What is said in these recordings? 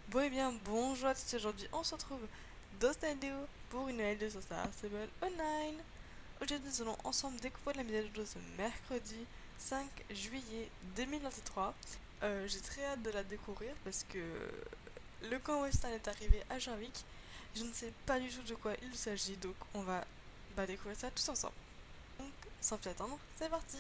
Bon et bien, bonjour à tous, aujourd'hui on se retrouve dans cette vidéo pour une nouvelle vidéo sur Star Stable Online. Aujourd'hui nous allons ensemble découvrir la mise à jour de ce mercredi 5 juillet 2023. J'ai très hâte de la découvrir parce que le camp Western est arrivé à Jarvik. Je ne sais pas du tout de quoi il s'agit, donc on va découvrir ça tous ensemble. Donc sans plus attendre, c'est parti.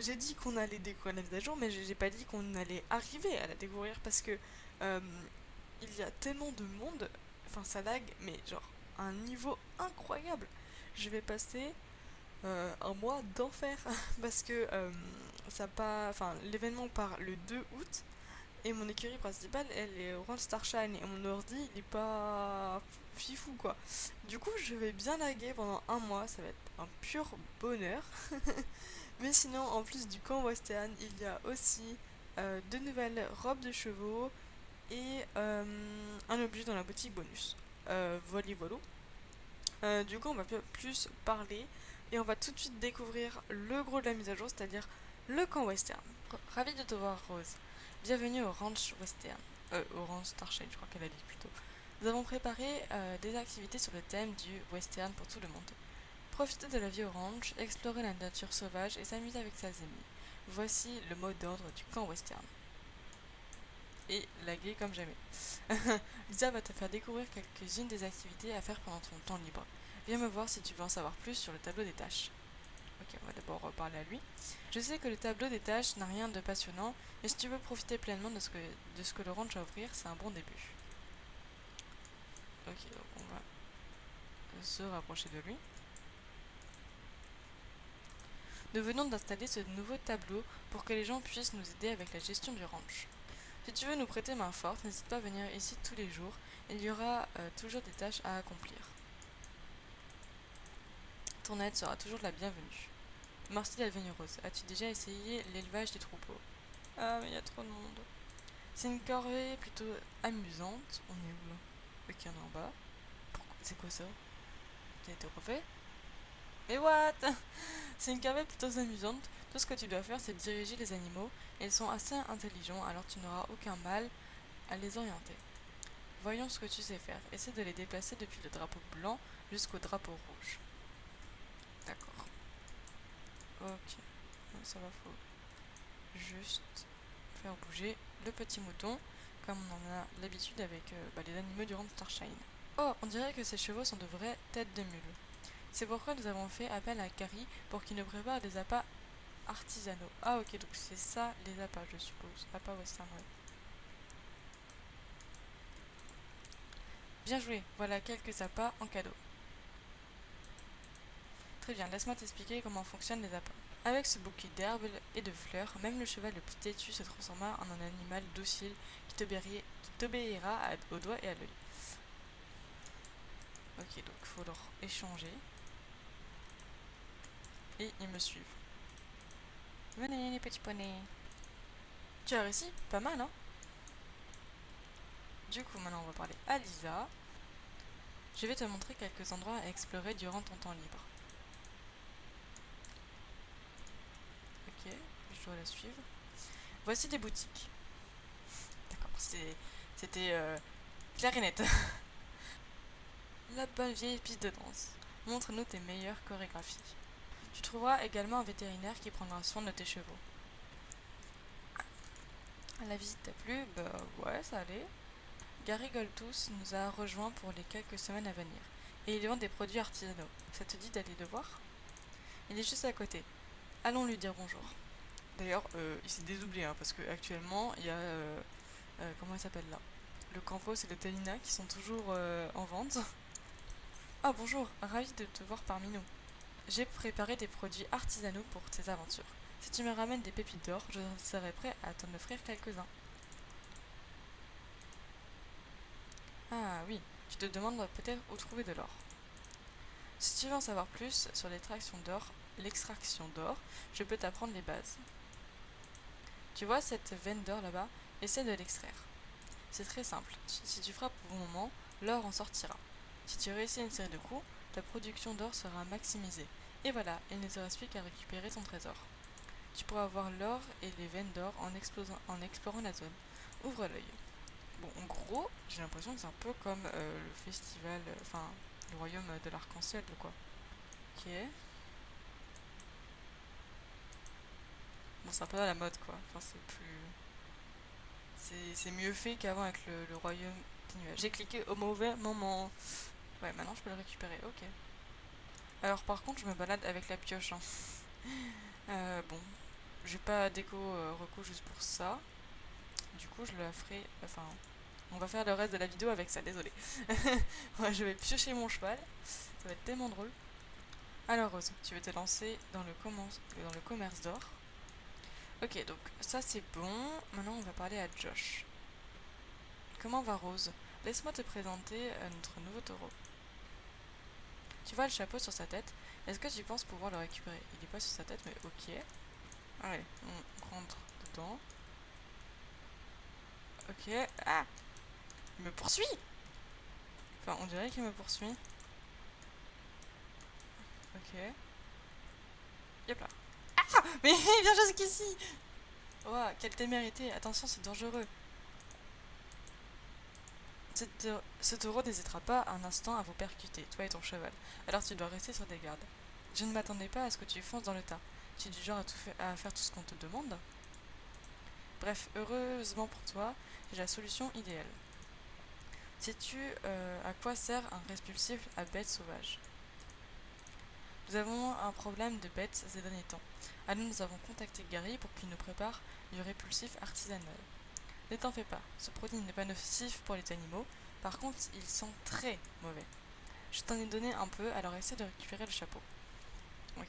J'ai dit qu'on allait découvrir la mise à jour, mais j'ai pas dit qu'on allait arriver à la découvrir parce que euh, il y a tellement de monde, enfin ça lag, mais genre un niveau incroyable. Je vais passer un mois d'enfer parce que ça pas, enfin l'événement part le 2 août et mon écurie principale elle est Orange Starshine et mon ordi il est pas fifou quoi. Du coup je vais bien laguer pendant un mois, ça va être un pur bonheur. Mais sinon, en plus du camp western, il y a aussi de nouvelles robes de chevaux et un objet dans la boutique bonus. Voilà, voilà. Du coup, on va plus parler et on va tout de suite découvrir le gros de la mise à jour, c'est-à-dire le camp western. Ravi de te voir, Rose. Bienvenue au ranch western. Au ranch Starshine, je crois qu'elle a dit plutôt. Nous avons préparé des activités sur le thème du western pour tout le monde. Profiter de la vie au ranch, explorer la nature sauvage et s'amuser avec ses amis. Voici le mot d'ordre du camp western. Et laguer comme jamais. Lisa va te faire découvrir quelques-unes des activités à faire pendant ton temps libre. Viens me voir si tu veux en savoir plus sur le tableau des tâches. Ok, on va d'abord reparler à lui. Je sais que le tableau des tâches n'a rien de passionnant, mais si tu veux profiter pleinement de ce que le ranch a à offrir, c'est un bon début. Ok, donc on va se rapprocher de lui. Nous venons d'installer ce nouveau tableau pour que les gens puissent nous aider avec la gestion du ranch. Si tu veux nous prêter main forte, n'hésite pas à venir ici tous les jours, il y aura toujours des tâches à accomplir. Ton aide sera toujours la bienvenue. Merci la Rose, as-tu déjà essayé l'élevage des troupeaux? Ah mais il y a trop de monde. C'est une corvée plutôt amusante. On est où là? Ok, on est en bas. C'est quoi ça? T'as été refait? Mais what? C'est une corvée plutôt amusante. Tout ce que tu dois faire, c'est diriger les animaux. Ils sont assez intelligents, alors tu n'auras aucun mal à les orienter. Voyons ce que tu sais faire. Essaie de les déplacer depuis le drapeau blanc jusqu'au drapeau rouge. D'accord. Ok. Ça va, faut juste faire bouger le petit mouton, comme on en a l'habitude avec les animaux du Rand Starshine. Oh, on dirait que ces chevaux sont de vraies têtes de mule. C'est pourquoi nous avons fait appel à Carrie pour qu'il nous prépare des appâts artisanaux. Ah ok, donc c'est ça les appâts, je suppose. Appâts western, ouais. Bien joué, voilà quelques appâts en cadeau. Très bien, laisse-moi t'expliquer comment fonctionnent les appâts. Avec ce bouquet d'herbes et de fleurs, même le cheval le plus têtu se transforma en un animal docile qui t'obéira au doigt et à l'œil. Ok, donc il faut leur échanger. Et ils me suivent. Venez les petits poneys. Tu as réussi? Pas mal, hein? Du coup, maintenant on va parler à Lisa. Je vais te montrer quelques endroits à explorer durant ton temps libre. Ok, je dois la suivre. Voici des boutiques. D'accord, c'était clair et net. La bonne vieille piste de danse. Montre-nous tes meilleures chorégraphies. Tu trouveras également un vétérinaire qui prendra soin de tes chevaux. La visite t'a plu? Bah ouais, ça allait. Gary Goltus nous a rejoints pour les quelques semaines à venir. Et il vend des produits artisanaux. Ça te dit d'aller le voir? Il est juste à côté. Allons lui dire bonjour. D'ailleurs, il s'est désoublié, hein, parce qu'actuellement, il y a... comment il s'appelle là? Le Campos et le Talina qui sont toujours en vente. Ah bonjour, ravi de te voir parmi nous. J'ai préparé des produits artisanaux pour tes aventures. Si tu me ramènes des pépites d'or, je serai prêt à t'en offrir quelques-uns. Ah oui, tu te demandes peut-être où trouver de l'or. Si tu veux en savoir plus sur l'extraction d'or, l'extraction d'or, je peux t'apprendre les bases. Tu vois cette veine d'or là-bas? Essaie de l'extraire. C'est très simple. Si tu frappes au bon moment, l'or en sortira. Si tu réussis une série de coups, ta production d'or sera maximisée. Et voilà, il ne te reste plus qu'à récupérer ton trésor. Tu pourras avoir l'or et les veines d'or en explorant la zone. Ouvre l'œil. Bon, en gros, j'ai l'impression que c'est un peu comme le festival, enfin, le royaume de l'arc-en-ciel, quoi. Ok. Bon, c'est un peu à la mode, quoi. Enfin, c'est plus... C'est mieux fait qu'avant avec le royaume des nuages. J'ai cliqué au mauvais moment. Ouais, maintenant je peux le récupérer, ok. Alors par contre, je me balade avec la pioche, hein. Bon, j'ai pas déco reco juste pour ça. Du coup, je la ferai... Enfin, on va faire le reste de la vidéo avec ça, désolé. Ouais, je vais piocher mon cheval. Ça va être tellement drôle. Alors Rose, tu veux te lancer dans le commerce d'or. Ok, donc ça c'est bon. Maintenant, on va parler à Josh. Comment va Rose? Laisse-moi te présenter notre nouveau taureau. Tu vois le chapeau sur sa tête? Est-ce que tu penses pouvoir le récupérer? Il est pas sur sa tête, mais ok. Allez, on rentre dedans. Ok. Ah! Il me poursuit! Enfin, on dirait qu'il me poursuit. Ok. Yep là. Ah! Mais il vient jusqu'ici! Oh, quelle témérité! Attention, c'est dangereux. Ce taureau n'hésitera pas un instant à vous percuter, toi et ton cheval. Alors tu dois rester sur des gardes. Je ne m'attendais pas à ce que tu fonces dans le tas. Tu es du genre à faire tout ce qu'on te demande? Bref, heureusement pour toi, j'ai la solution idéale. Sais-tu à quoi sert un répulsif à bêtes sauvages? Nous avons un problème de bêtes ces derniers temps. Alors nous avons contacté Gary pour qu'il nous prépare du répulsif artisanal. Ne t'en fais pas, ce produit n'est pas nocif pour les animaux, par contre il sent très mauvais. Je t'en ai donné un peu, alors essaie de récupérer le chapeau. Ok.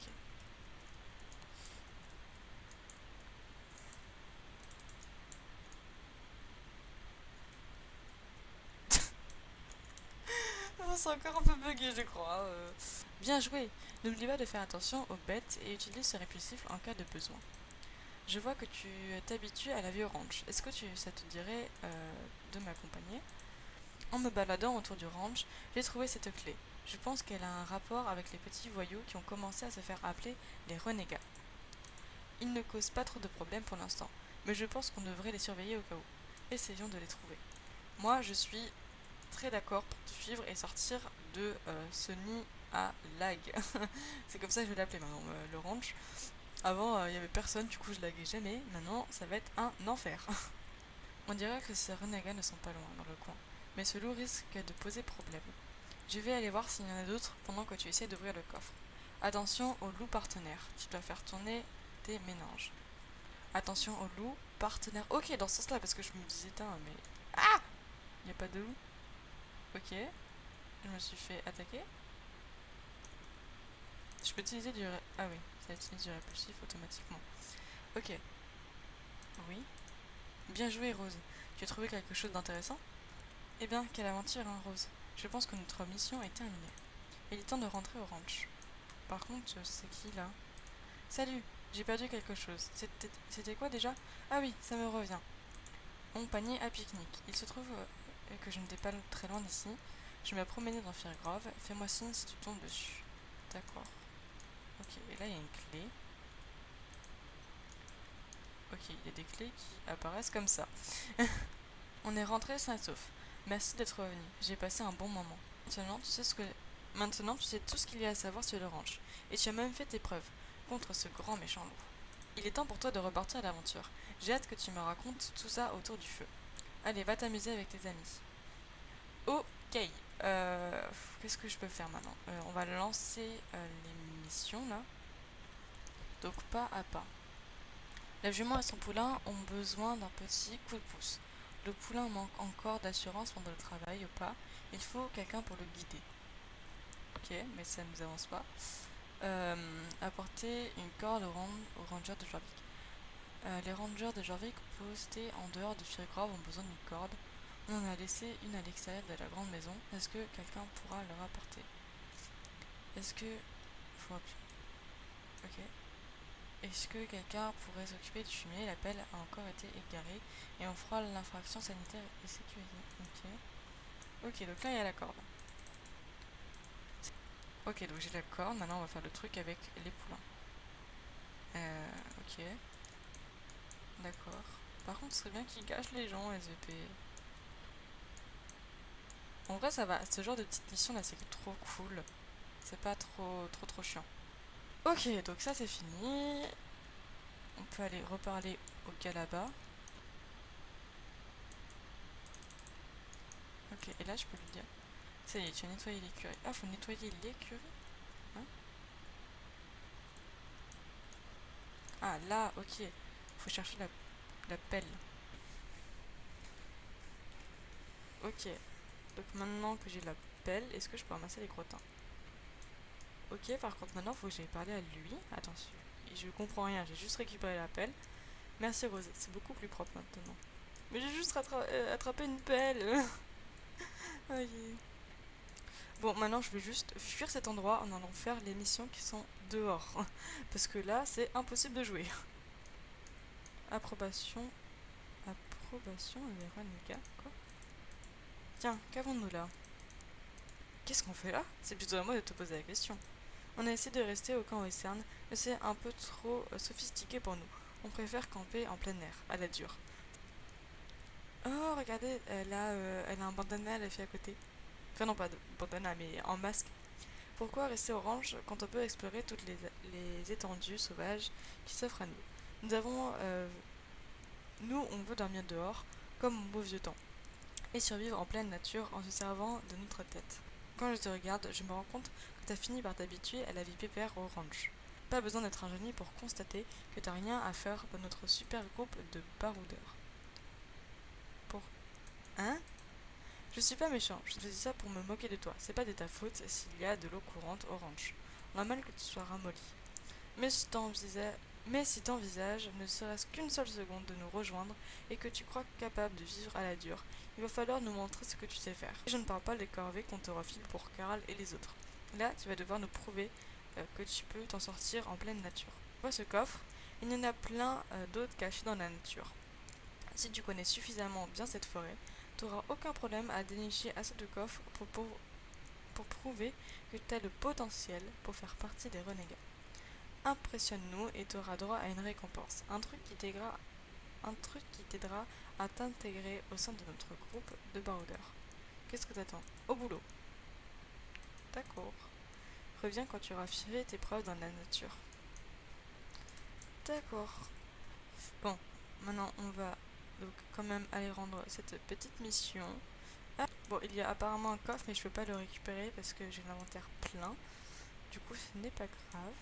C'est encore un peu bugué, je crois. Bien joué. N'oublie pas de faire attention aux bêtes et utilise ce répulsif en cas de besoin. Je vois que tu t'habitues à la vie au ranch. Est-ce que ça te dirait de m'accompagner? En me baladant autour du ranch, j'ai trouvé cette clé. Je pense qu'elle a un rapport avec les petits voyous qui ont commencé à se faire appeler les renégats. Ils ne causent pas trop de problèmes pour l'instant, mais je pense qu'on devrait les surveiller au cas où. Essayons de les trouver. Moi, je suis très d'accord pour te suivre et sortir de ce nid à lag. C'est comme ça que je vais l'appeler maintenant, le ranch. Avant, il n'y avait personne, du coup je laguais jamais. Maintenant, ça va être un enfer. On dirait que ces renégats ne sont pas loin dans le coin, mais ce loup risque de poser problème. Je vais aller voir s'il y en a d'autres pendant que tu essaies d'ouvrir le coffre. Attention au loup partenaire, tu dois faire tourner tes méninges. Attention au loup partenaire. Ok, dans ce sens-là, parce que je me disais, mais... Ah! Il n'y a pas de loup. Ok, je me suis fait attaquer. Je peux utiliser du... Ah oui, ça utilise du répulsif automatiquement. Ok. Oui. Bien joué, Rose. Tu as trouvé quelque chose d'intéressant? Eh bien, quelle aventure, hein, Rose. Je pense que notre mission est terminée. Il est temps de rentrer au ranch. Par contre, c'est qui, là? Salut, j'ai perdu quelque chose. C'était quoi, déjà? Ah oui, ça me revient. Mon panier à pique-nique. Il se trouve que je n'étais pas très loin d'ici. Je me promenais dans Firgrove. Fais-moi signe si tu tombes dessus. D'accord. Ok, et là, il y a une clé. Ok, il y a des clés qui apparaissent comme ça. On est rentré sain et sauf. Merci d'être revenu. J'ai passé un bon moment. Maintenant, tu sais tout ce qu'il y a à savoir sur le ranch. Et tu as même fait tes preuves contre ce grand méchant loup. Il est temps pour toi de repartir à l'aventure. J'ai hâte que tu me racontes tout ça autour du feu. Allez, va t'amuser avec tes amis. Ok. Qu'est-ce que je peux faire maintenant? On va lancer les missions là. Donc pas à pas. La jument et son poulain ont besoin d'un petit coup de pouce. Le poulain manque encore d'assurance pendant le travail ou pas. Il faut quelqu'un pour le guider. Ok, mais ça ne nous avance pas. Apporter une corde aux rangers de Jorvik. Les rangers de Jorvik postés en dehors de Firgrove ont besoin d'une corde. On en a laissé une à l'extérieur de la grande maison. Est-ce que quelqu'un pourra leur apporter? Est-ce que... Faut appeler. Ok. Est-ce que quelqu'un pourrait s'occuper du fumier? L'appel a encore été égaré et on fera l'infraction sanitaire et sécurisée. Ok. Ok, donc là il y a la corde. Ok, donc j'ai la corde. Maintenant on va faire le truc avec les poulains. Ok. D'accord. Par contre, ce serait bien qu'ils gâchent les gens, SVP. En vrai, ça va. Ce genre de petite mission là, c'est trop cool. C'est pas trop chiant. Ok, donc ça c'est fini. On peut aller reparler au gars là-bas. Ok, et là je peux lui dire. Ça y est, tu as nettoyé l'écurie. Ah, faut nettoyer l'écurie. Hein? Ah, là, ok. Faut chercher la pelle. Ok. Donc maintenant que j'ai la pelle, est-ce que je peux ramasser les crottins? Ok, par contre maintenant faut que j'aille parler à lui. Attention, je comprends rien, j'ai juste récupéré la pelle. Merci Rosé, c'est beaucoup plus propre maintenant. Mais j'ai juste attrapé une pelle. Aïe. Bon, maintenant je vais juste fuir cet endroit en allant faire les missions qui sont dehors. Parce que là, c'est impossible de jouer. Approbation. Approbation des renégats. Quoi? Tiens, qu'avons-nous là? Qu'est-ce qu'on fait là? C'est plutôt à moi de te poser la question. On a essayé de rester au camp Western, mais c'est un peu trop sophistiqué pour nous. On préfère camper en plein air, à la dure. Oh, regardez, elle a un bandana, la fille à côté. Enfin, non, pas de bandana, mais en masque. Pourquoi rester orange quand on peut explorer toutes les étendues sauvages qui s'offrent à nous? Nous, on veut dormir dehors, comme au beau vieux temps, et survivre en pleine nature en se servant de notre tête. Quand je te regarde, je me rends compte que t'as fini par t'habituer à la vie pépère au ranch. Pas besoin d'être un génie pour constater que t'as rien à faire dans notre super groupe de baroudeurs. Pour... Hein? Je suis pas méchant, je te dis ça pour me moquer de toi. C'est pas de ta faute s'il y a de l'eau courante au ranch. Normal que tu sois ramolli. Mais si t'envisages ne serait-ce qu'une seule seconde de nous rejoindre et que tu crois capable de vivre à la dure, il va falloir nous montrer ce que tu sais faire. Et je ne parle pas des corvées qu'on te refile pour Carl et les autres. Là, tu vas devoir nous prouver que tu peux t'en sortir en pleine nature. Vois ce coffre, il y en a plein d'autres cachés dans la nature. Si tu connais suffisamment bien cette forêt, tu n'auras aucun problème à dénicher assez de coffres pour prouver que tu as le potentiel pour faire partie des renégats. Impressionne-nous et tu auras droit à une récompense. Un truc qui t'aidera à t'intégrer au sein de notre groupe de baroudeurs. Qu'est-ce que t'attends? Au boulot. D'accord. Reviens quand tu auras fait tes preuves dans la nature. D'accord. Bon, maintenant on va donc quand même aller rendre cette petite mission. Ah, bon, il y a apparemment un coffre, mais je peux pas le récupérer parce que j'ai l'inventaire plein. Du coup, ce n'est pas grave.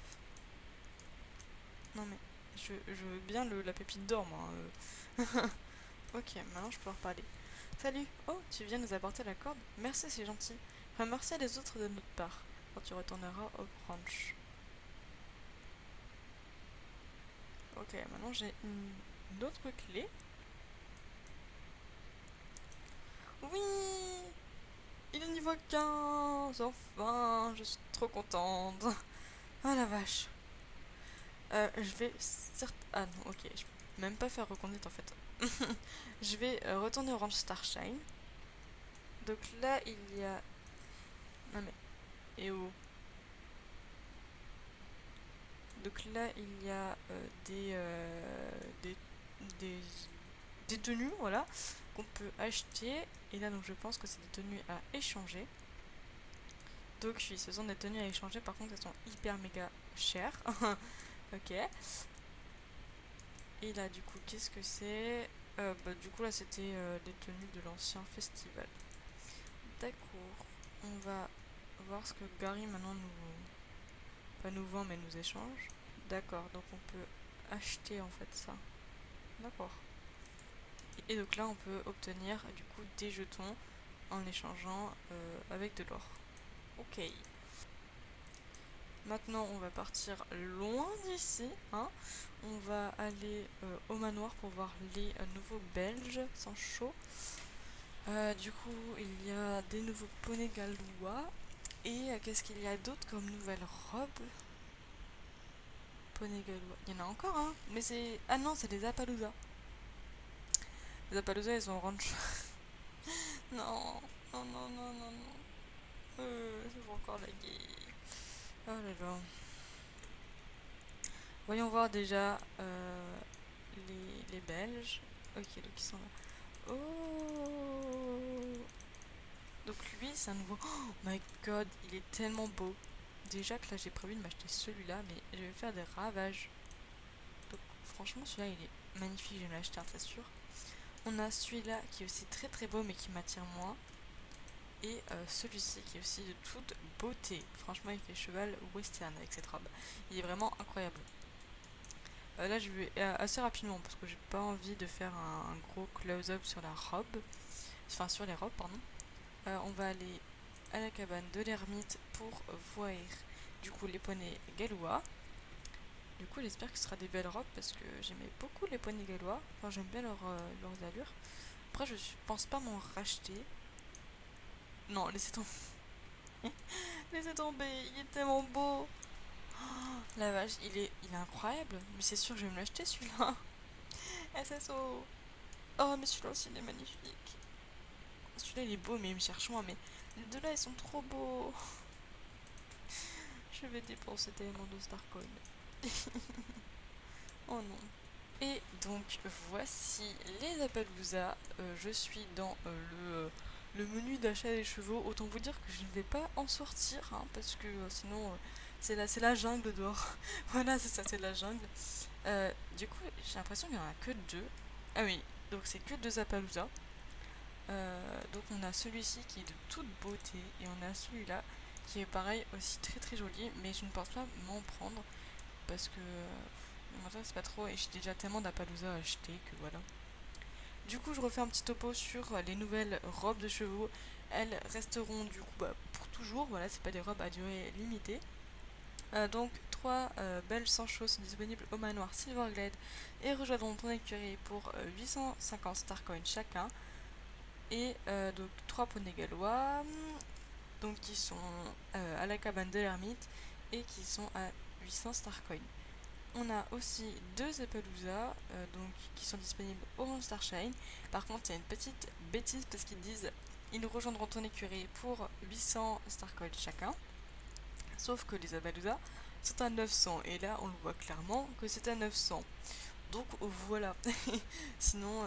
Non mais, je veux bien la pépite d'or, moi. Ok, maintenant je peux reparler. Salut. Oh, tu viens nous apporter la corde? Merci, c'est gentil. Remercie les autres de notre part quand tu retourneras au ranch. Ok, maintenant j'ai une autre clé. Oui! Il est niveau 15! Enfin, je suis trop contente. Ah la vache. Je vais certes... Ah non, ok, je peux même pas faire reconduite en fait. Je vais retourner au ranch Starshine. Donc là, il y a... Non mais... Et où? Donc là, il y a des, des, des tenues, voilà, qu'on peut acheter. Et là, donc je pense que c'est des tenues à échanger. Donc oui, ce sont des tenues à échanger. Par contre, elles sont hyper méga chères. Ok. Et là, du coup, qu'est-ce que c'est? Du coup, là, c'était des tenues de l'ancien festival. D'accord. On va voir ce que Gary maintenant pas nous vend, mais nous échange. D'accord, donc on peut acheter en fait ça. D'accord. Et donc là, on peut obtenir du coup des jetons en échangeant avec de l'or. Ok. Maintenant, on va partir loin d'ici. Hein. On va aller au manoir pour voir les nouveaux Belges sans chaud. Du coup, il y a des nouveaux poneys gallois. Et qu'est-ce qu'il y a d'autre comme nouvelle robe? poney gallois. Il y en a encore, hein. Mais c'est... Ah non, c'est des Appaloosa. Les Appaloosa, ils sont en ranch. Non, non, non, non, non, non. Je veux encore laguer. Oh là là. Voyons voir déjà les Belges. Ok, donc ils sont là. Oh. Donc lui, c'est un nouveau... Oh my god, il est tellement beau. Déjà que là, j'ai prévu de m'acheter celui-là, mais je vais faire des ravages. Donc franchement, celui-là, il est magnifique. Je vais l'acheter, c'est sûr. On a celui-là qui est aussi très très beau, mais qui m'attire moins. Et celui-ci qui est aussi de toute beauté. Franchement, il fait cheval western avec cette robe. Il est vraiment incroyable. Là, je vais assez rapidement parce que j'ai pas envie de faire un gros close-up sur la robe. Enfin, sur les robes, pardon. On va aller à la cabane de l'ermite pour voir du coup les poneys gallois. Du coup, j'espère que ce sera des belles robes parce que j'aimais beaucoup les poneys gallois. Enfin, j'aime bien leurs allures. Après, je pense pas m'en racheter. Non, laissez tomber. Laissez tomber, il est tellement beau. Oh, la vache, il est incroyable. Mais c'est sûr que je vais me l'acheter celui-là. SSO. Oh, mais celui-là aussi, il est magnifique. Celui-là, il est beau, mais il me cherche moins. Mais les deux là, ils sont trop beaux. Je vais dépenser tellement de Starcoin. Oh non. Et donc, voici les Appaloosa. Je suis dans le menu d'achat des chevaux. Autant vous dire que je ne vais pas en sortir, hein, parce que sinon, c'est la jungle dehors. Voilà, c'est ça, c'est la jungle. Du coup, j'ai l'impression qu'il n'y en a que deux. Ah oui, donc c'est que deux Appaloosa. Donc on a celui-ci qui est de toute beauté et on a celui-là qui est pareil aussi très très joli, mais je ne pense pas m'en prendre parce que ne m'intéresse pas trop et j'ai déjà tellement d'Appaloosa à acheter que voilà. Du coup je refais un petit topo sur les nouvelles robes de chevaux. Elles resteront du coup pour toujours, voilà, c'est pas des robes à durée limitée. Donc 3 belles sans chauds sont disponibles au manoir Silverglade et rejoindront ton écurie pour 850 Starcoins chacun. Et donc 3 poneys gallois, donc qui sont à la cabane de l'ermite et qui sont à 800 Starcoins. On a aussi 2 Appaloosa donc qui sont disponibles au Mont Starshine. Par contre, il y a une petite bêtise parce qu'ils disent ils nous rejoindront ton écurie pour 800 Starcoins chacun. Sauf que les Appaloosa sont à 900 et là on le voit clairement que c'est à 900. Donc voilà. Sinon,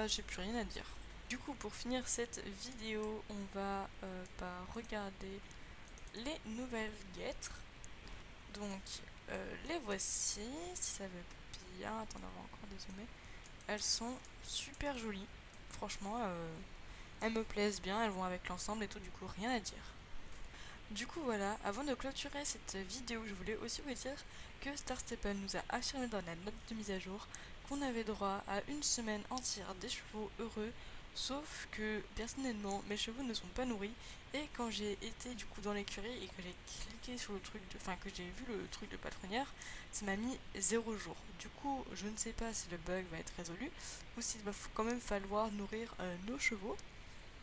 j'ai plus rien à dire. Du coup, pour finir cette vidéo, on va regarder les nouvelles guêtres. Donc, les voici. Si ça veut bien. Attends, on va encore dézoomer. Elles sont super jolies. Franchement, elles me plaisent bien. Elles vont avec l'ensemble et tout. Du coup, rien à dire. Du coup, voilà. Avant de clôturer cette vidéo, je voulais aussi vous dire que Star Stable nous a affirmé dans la note de mise à jour qu'on avait droit à une semaine entière des chevaux heureux. Sauf que personnellement mes chevaux ne sont pas nourris et quand j'ai été du coup dans l'écurie et que j'ai cliqué sur le truc enfin que j'ai vu le truc de patronnière, ça m'a mis 0 jour. Du coup je ne sais pas si le bug va être résolu ou s'il va quand même falloir nourrir nos chevaux.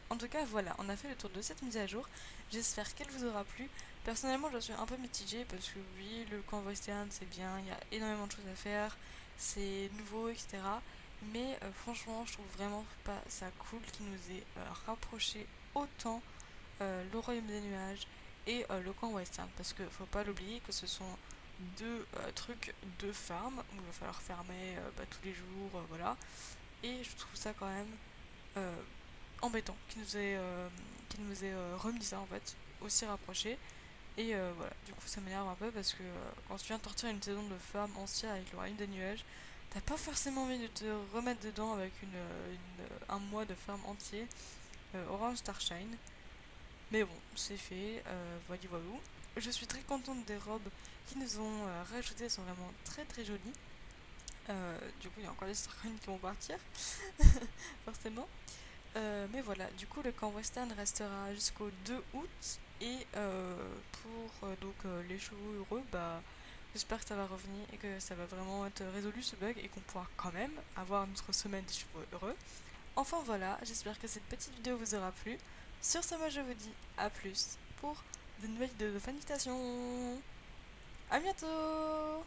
En tout cas voilà, on a fait le tour de cette mise à jour, j'espère qu'elle vous aura plu. Personnellement je suis un peu mitigée parce que oui le camp western c'est bien, il y a énormément de choses à faire, c'est nouveau etc. Mais franchement, je trouve vraiment pas ça cool qu'il nous ait rapproché autant le Royaume des Nuages et le camp western. Parce que faut pas l'oublier que ce sont deux trucs de farm où il va falloir farmer tous les jours, voilà. Et je trouve ça quand même embêtant qu'il nous ait remis ça en fait, aussi rapproché. Et voilà, du coup ça m'énerve un peu parce que quand tu viens de sortir une saison de farm entière avec le Royaume des Nuages, t'as pas forcément envie de te remettre dedans avec un mois de farm entier Orange Starshine. Mais bon, c'est fait, voilà. Je suis très contente des robes qui nous ont rajoutées, elles sont vraiment très très jolies. Du coup, il y a encore des Starcoins qui vont partir, forcément. Mais voilà, du coup, le camp western restera jusqu'au 2 août. Et pour les chevaux heureux, j'espère que ça va revenir et que ça va vraiment être résolu ce bug et qu'on pourra quand même avoir notre semaine des chevaux heureux. Enfin voilà, j'espère que cette petite vidéo vous aura plu. Sur ce, moi je vous dis à plus pour de nouvelles vidéos de fanfiction. À bientôt!